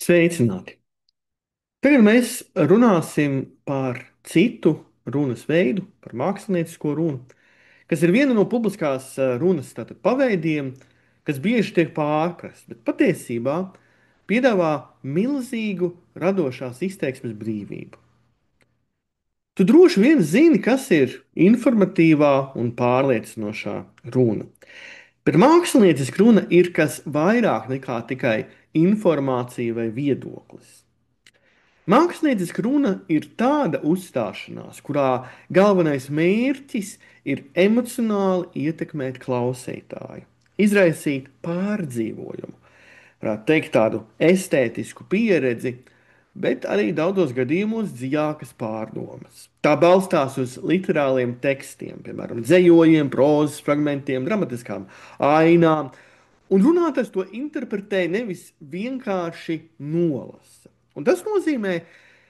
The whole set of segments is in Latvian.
Sveicināti! Tagad mēs runāsim par citu runas veidu, par māksliniecisko runu, kas ir viena no publiskās runas paveidiem, kas bieži tiek pārprasts, bet patiesībā piedāvā milzīgu radošās izteiksmes brīvību. Tu droši vien zini, kas ir informatīvā un pārliecinošā runa. Bet mākslinieciska runa ir kas vairāk nekā tikai informācija vai viedoklis. Mākslinieciska runa ir tāda uzstāšanās, kurā galvenais mērķis ir emocionāli ietekmēt klausītāju, izraisīt pārdzīvojumu, varētu teikt, tādu estētisku pieredzi, bet arī daudzos gadījumos dziļākas pārdomas. Tā balstās uz literāliem tekstiem, piemēram, dzējojiem, prozas fragmentiem, dramatiskām ainām, un runātājs to interpretē nevis vienkārši nolasa. Un tas nozīmē,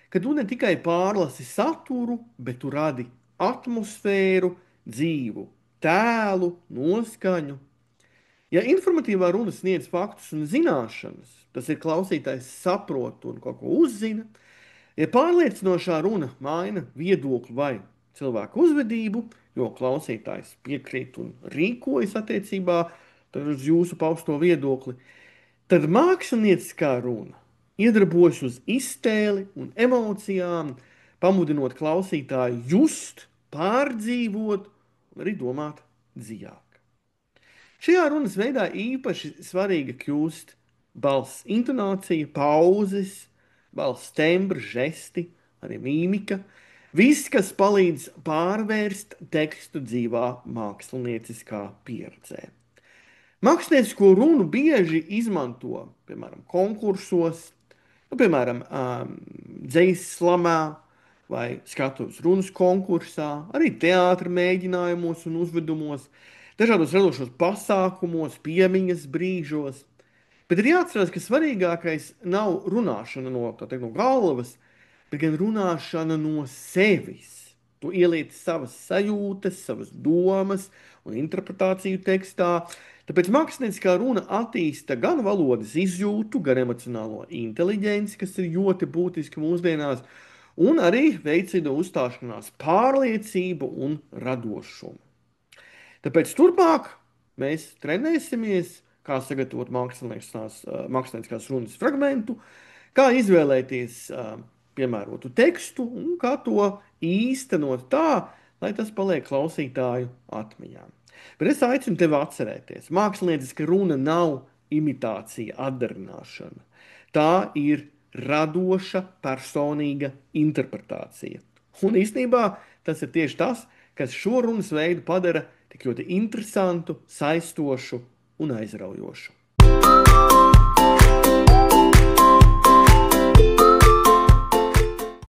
ka tu ne tikai pārlasi saturu, bet tu radi atmosfēru, dzīvu, tēlu, noskaņu. Ja informatīvā runa sniedz faktus un zināšanas, tas ir klausītājs saprot un kaut ko uzzina. Ja pārliecinošā runa maina viedokli vai cilvēku uzvedību, jo klausītājs piekrīt un rīkojas attiecībā uz jūsu pausto viedokli, tad mākslinieckā runa iedarbojas uz iztēli un emocijām, pamudinot klausītāju just, pārdzīvot un arī domāt dziļāk. Šajā runas veidā īpaši svarīga kļūst balss intonācija, pauzes, balss tembrs, žesti, arī mīmika. Viss, kas palīdz pārvērst tekstu dzīvā mākslinieciskā pieredzē. Māksliniecisko runu bieži izmanto, piemēram, konkursos, piemēram, dzejas slamā vai skatuves runas konkursā, arī teātra mēģinājumos un uzvedumos, dažādos radošos pasākumos, piemiņas brīžos. Bet ir jāatcerās, ka svarīgākais nav runāšana no, teikt, no galvas, bet gan runāšana no sevis. Tu ieliec savas sajūtas, savas domas un interpretāciju tekstā. Tāpēc mākslinieckā runa attīsta gan valodas izjūtu, gan emocionālo inteliģenci, kas ir ļoti būtiski mūsdienās, un arī veicina uzstāšanās pārliecību un radošumu. Tāpēc turpmāk mēs trenēsimies, kā sagatavot mākslinieckās runas fragmentu, kā izvēlēties piemērotu tekstu un kā to īstenot tā, lai tas paliek klausītāju atmiņā. Bet es aicinu tevi atcerēties, mākslinieca runa nav imitācija, atdarināšana. Tā ir radoša, personīga interpretācija. Un īstenībā tas ir tieši tas, kas šo runas veidu padara tik ļoti interesantu, saistošu un aizraujošu.